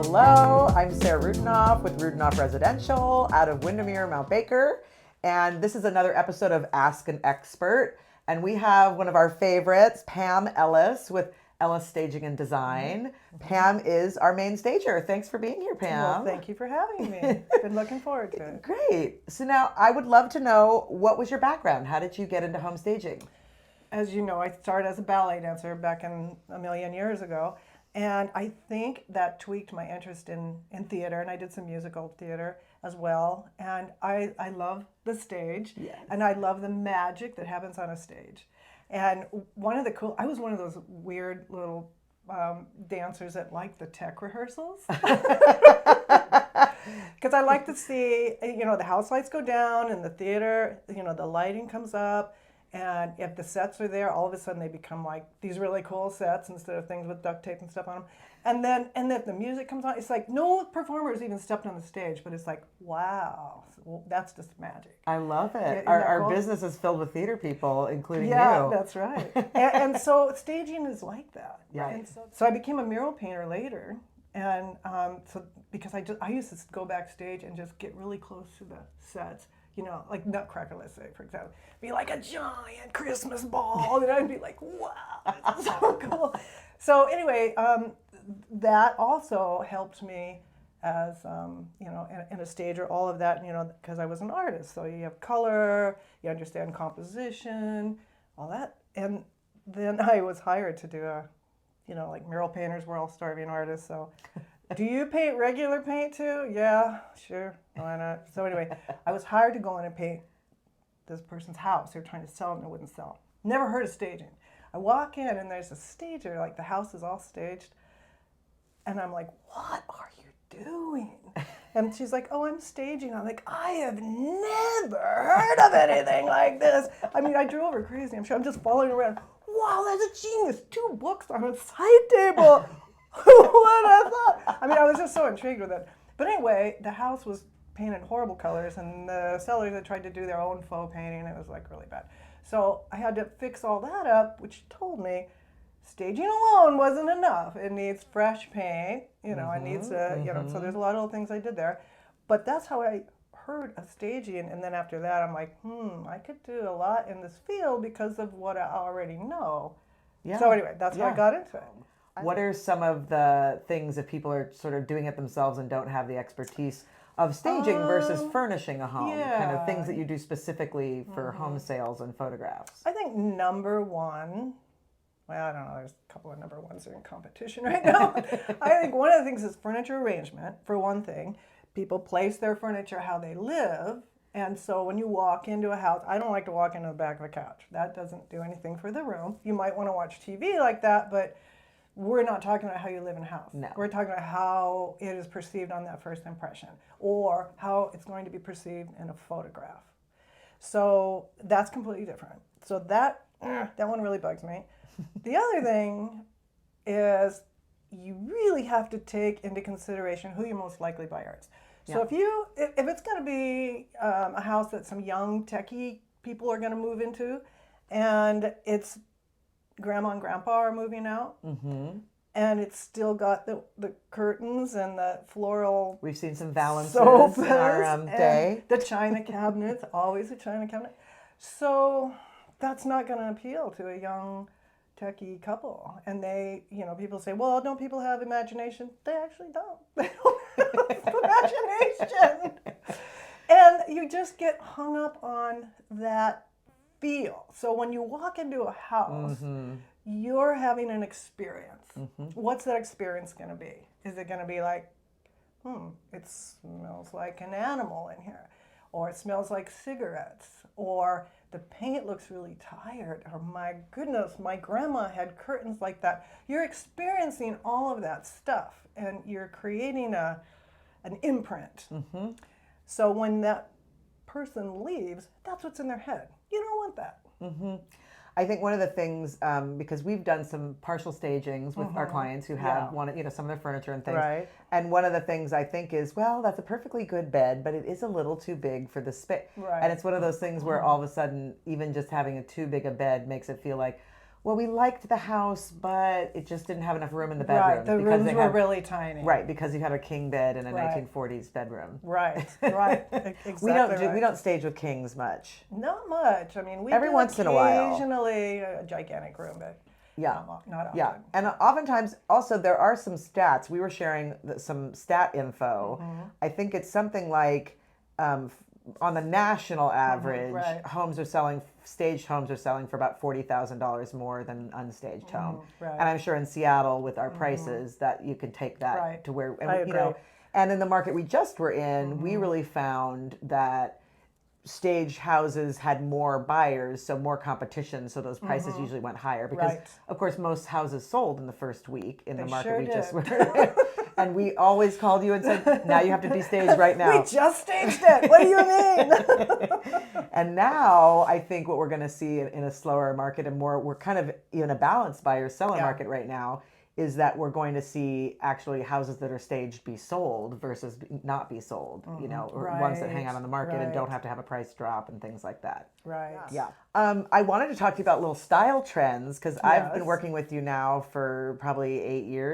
Hello, I'm Sarah Rudinoff with Rudinoff Residential out of Windermere, Mount Baker. And this is another episode of Ask an Expert. And we have one of our favorites, Pam Ellis with Ellis Staging and Design. Pam is our main stager. Thanks for being here, Pam. Well, thank you for having me. Been looking forward to it. Great. So now I would love to know, what was your background? How did you get into home staging? As you know, I started as a ballet dancer back in a million years ago. And I think that tweaked my interest in theater, and I did some musical theater as well. And I love the stage, Yes. and I love the magic that happens on a stage. And I was one of those weird little dancers that liked the tech rehearsals. Because I like to see, the house lights go down in the theater, the lighting comes up. And if the sets are there, all of a sudden they become like these really cool sets instead of things with duct tape and stuff on them. And then if the music comes on, it's like no performers even stepped on the stage, but it's like, wow, well, that's just magic. I love it. Isn't Our, that our cool? business is filled with theater people, including Yeah, you. that's right. and so staging is like that. Right. And so I became a mural painter later. And because I used to go backstage and just get really close to the sets. Like Nutcracker, let's say, for example, be like a giant Christmas ball, and I'd be like, wow, this is so cool. So anyway, that also helped me as, in a stager, all of that, because I was an artist. So you have color, you understand composition, all that. And then I was hired to do like mural painters, we're all starving artists, so... Do you paint regular paint too? Yeah, sure, why not? So anyway, I was hired to go in and paint this person's house. They were trying to sell it and it wouldn't sell. Never heard of staging. I walk in and there's a stager, like the house is all staged. And I'm like, what are you doing? And she's like, oh, I'm staging. I'm like, I have never heard of anything like this. I mean, I drove her crazy. I'm just following around. Wow, that's a genius. 2 books on a side table. What I thought. I mean, I was just so intrigued with it. But anyway, the house was painted horrible colors, and the sellers had tried to do their own faux painting, and it was like really bad. So I had to fix all that up, which told me staging alone wasn't enough. It needs fresh paint, it needs so there's a lot of little things I did there. But that's how I heard of staging, and then after that, I'm like, I could do a lot in this field because of what I already know. Yeah. So anyway, that's how I got into it. What are some of the things that people are sort of doing it themselves and don't have the expertise of staging versus furnishing a home? Kind of things that you do specifically for home sales and photographs. I think number one, well, I don't know, there's a couple of number ones that are in competition right now. I think one of the things is furniture arrangement, for one thing. People place their furniture how they live. And so when you walk into a house, I don't like to walk into the back of a couch. That doesn't do anything for the room. You might want to watch TV like that, but we're not talking about how you live in a house. No. We're talking about how it is perceived on that first impression, or how it's going to be perceived in a photograph. So that's completely different. So that one really bugs me. The other thing is you really have to take into consideration who your most likely buyer is. So if it's going to be a house that some young techie people are going to move into, and it's grandma and grandpa are moving out, and it's still got the curtains and the floral. We've seen some valances sofas in our day. the china cabinets, always a china cabinet. So that's not going to appeal to a young techie couple. And they, people say, well, don't people have imagination? They actually don't. They don't have imagination. And you just get hung up on that feel. So when you walk into a house, you're having an experience. What's that experience going to be? Is it going to be like, it smells like an animal in here, or it smells like cigarettes, or the paint looks really tired, or my goodness, my grandma had curtains like that. You're experiencing all of that stuff, and you're creating an imprint. So when that person leaves, that's what's in their head. You don't want that. I think one of the things, because we've done some partial stagings with our clients who have wanted, some of their furniture and things. Right. And one of the things I think is, well, that's a perfectly good bed, but it is a little too big for the space. Right. And it's one of those things where all of a sudden, even just having too big a bed makes it feel like, well, we liked the house, but it just didn't have enough room in the Right. bedrooms. The because rooms they were had, really tiny. right, because you had a king bed in a Right. 1940s bedroom. Right. Right. Exactly. We don't stage with kings much. Not much. I mean, we Every do once in a while. occasionally a gigantic room, but Yeah. not often. Yeah, and oftentimes also there are some stats. We were sharing some stat info. I think it's something like on the national average, right. staged homes are selling for about $40,000 more than an unstaged home. Right. And I'm sure in Seattle with our prices that you can take that Right. to where, and, I you know, agree. and in the market we just were in, we really found that stage houses had more buyers, so more competition, so those prices usually went higher because Right. of course most houses sold in the first week in the market sure we just did. were. And we always called you and said, now you have to be staged right now. We just staged it. What do you mean? And now I think what we're going to see in a slower market and more, we're kind of in a balanced buyer seller market right now, is that we're going to see actually houses that are staged be sold versus not be sold, you know, or ones that hang out on the market and don't have to have a price drop and things like that. Right. Yeah. I wanted to talk to you about little style trends because I've been Yes. working with you now for probably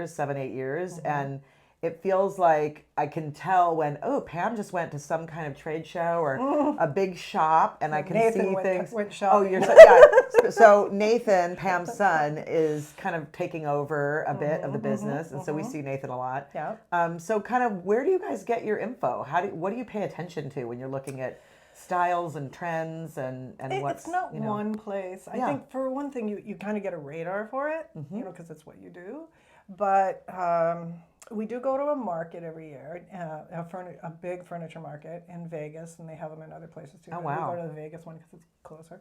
7, 8 years. And it feels like I can tell when, oh, Pam just went to some kind of trade show or a big shop, and I can Nathan see things. went Oh, shopping. you're yeah. So Nathan, Pam's son, is kind of taking over a bit of the business, and so we see Nathan a lot. Yeah. So kind of where do you guys get your info? What do you pay attention to when you're looking at styles and trends and what's, It's not you know? one place. I think for one thing, you kind of get a radar for it, you know, because it's what you do. But we do go to a market every year, a big furniture market in Vegas, and they have them in other places too. Oh, but wow. We go to the Vegas one because it's closer.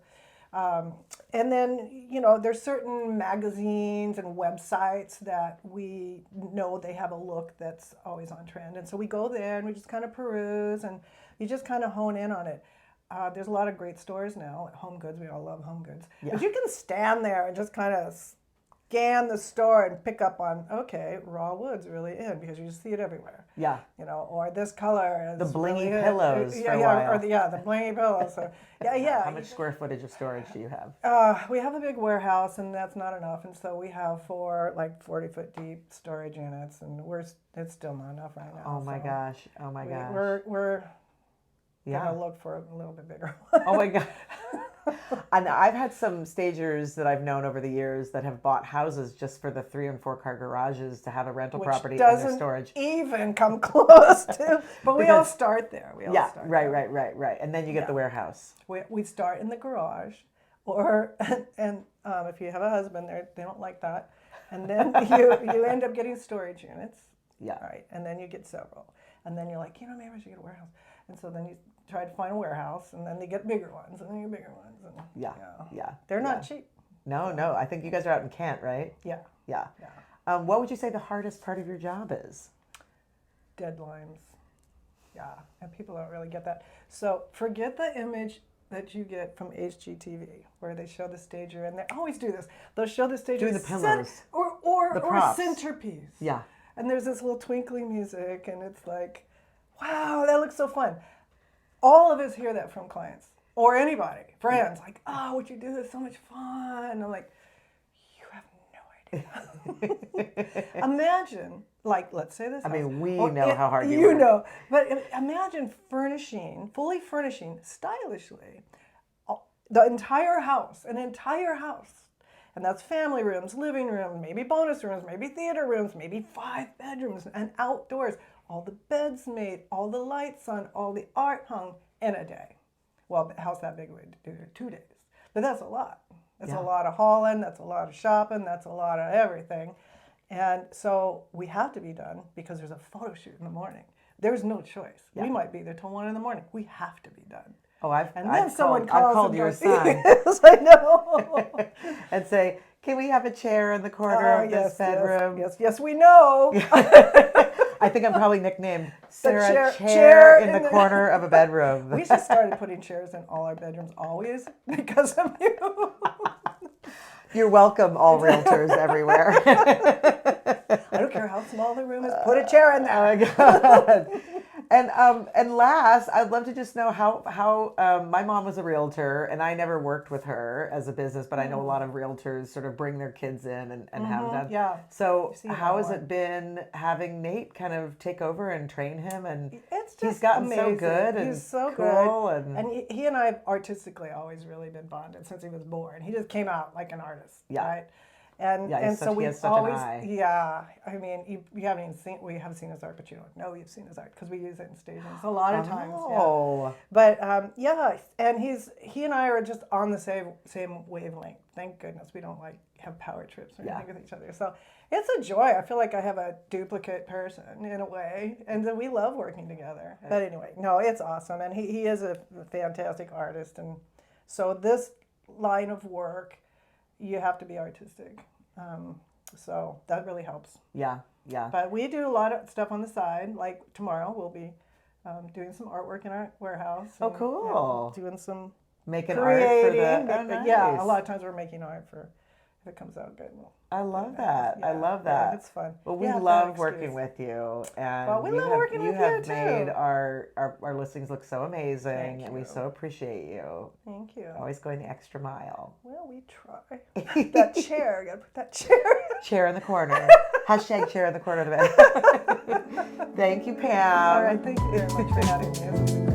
And then, you know, there's certain magazines and websites that we know they have a look that's always on trend. And so we go there and we just kind of peruse and you just kind of hone in on it. There's a lot of great stores now, Home Goods. We all love Home Goods. But you can stand there and just kind of scan the store and pick up on, okay, raw wood's really in because you just see it everywhere. Yeah. You know, or this color is The blingy really pillows in. for a while. The blingy pillows. So, How much square footage of storage do you have? We have a big warehouse, and that's not enough. And so we have 4 40-foot deep storage units, and it's still not enough right now. Oh my gosh! Oh my gosh! We're gonna look for a little bit bigger. Oh my god! And I've had some stagers that I've known over the years that have bought houses just for the 3 and 4 car garages to have a rental property in their storage. Even come close to, but we all start there. Right. And then you get the warehouse. We start in the garage, or and if you have a husband, they don't like that, and then you end up getting storage units. Yeah. Right, and then you get several, and then you're like, you know, maybe I should get a warehouse, and so then you try to find a warehouse, and then they get bigger ones, and then you get bigger ones, and they're not cheap. No. I think you guys are out in Kent, right? Yeah. What would you say the hardest part of your job is? Deadlines. Yeah, and people don't really get that. So forget the image that you get from HGTV, where they show the stager, and they always do this. They'll show the stager doing the pillows, or centerpiece. Yeah. And there's this little twinkly music, and it's like, wow, that looks so fun. All of us hear that from clients or anybody, friends, like, oh, what you do is so much fun. And I'm like, you have no idea. Imagine, like, let's say this. I mean, we Oh, know how hard you You work. know, but imagine fully furnishing stylishly the entire house, an entire house. And that's family rooms, living rooms, maybe bonus rooms, maybe theater rooms, maybe 5 bedrooms, and outdoors. All the beds made, all the lights on, all the art hung in a day. Well, a house that big would do 2 days. But that's a lot. That's a lot of hauling, that's a lot of shopping, that's a lot of everything. And so we have to be done because there's a photo shoot in the morning. There's no choice. We might be there till 1 in the morning. We have to be done. Oh, I've called your and son. Yes, I know. And say, can we have a chair in the corner of this bedroom? Yes, we know. I think I'm probably nicknamed Sarah chair in the corner of a bedroom. We just started putting chairs in all our bedrooms always because of you. You're welcome, all realtors everywhere. I don't care how small the room is, put a chair in there. Oh my God. And last, I'd love to just know how my mom was a realtor, and I never worked with her as a business, but I know a lot of realtors sort of bring their kids in and have them. Yeah. So seen how that has one. it been having Nate kind of take over and train him? And It's just he's gotten so amazing. good and He's so cool good. and He and I have artistically always really been bonded since he was born. He just came out like an artist, Yeah. right? And Yeah, and he so has we've such an always, eye. yeah. I mean, you haven't even seen, we have seen his art, but you don't know you've seen his art because we use it in stagings a lot of times. Yeah. Oh, But yeah, and he and I are just on the same wavelength. Thank goodness we don't like have power trips or Yeah. anything with each other. So it's a joy. I feel like I have a duplicate person in a way, and then we love working together. But anyway, no, it's awesome, and he is a fantastic artist, and so this line of work, you have to be artistic. So that really helps. yeah, yeah. But we do a lot of stuff on the side. Like tomorrow, we'll be doing some artwork in our warehouse. Oh, and, cool. doing some Making art for creating. the. Oh, nice. Yeah, a lot of times we're making art for if it comes out good. I love that. I Yeah, love that. Yeah, it's fun. Well, we Yeah, that love working excuse. with you, and Well, we you love have, working you with have you, too. made our listings look so amazing, Thank and we you. so appreciate you. Thank you. Always going the extra mile. Well, we try. That chair, gotta put that chair. Chair in the corner. Hashtag chair in the corner of the bed. Thank you, Pam. All right, thank you very much for having me. It's been great.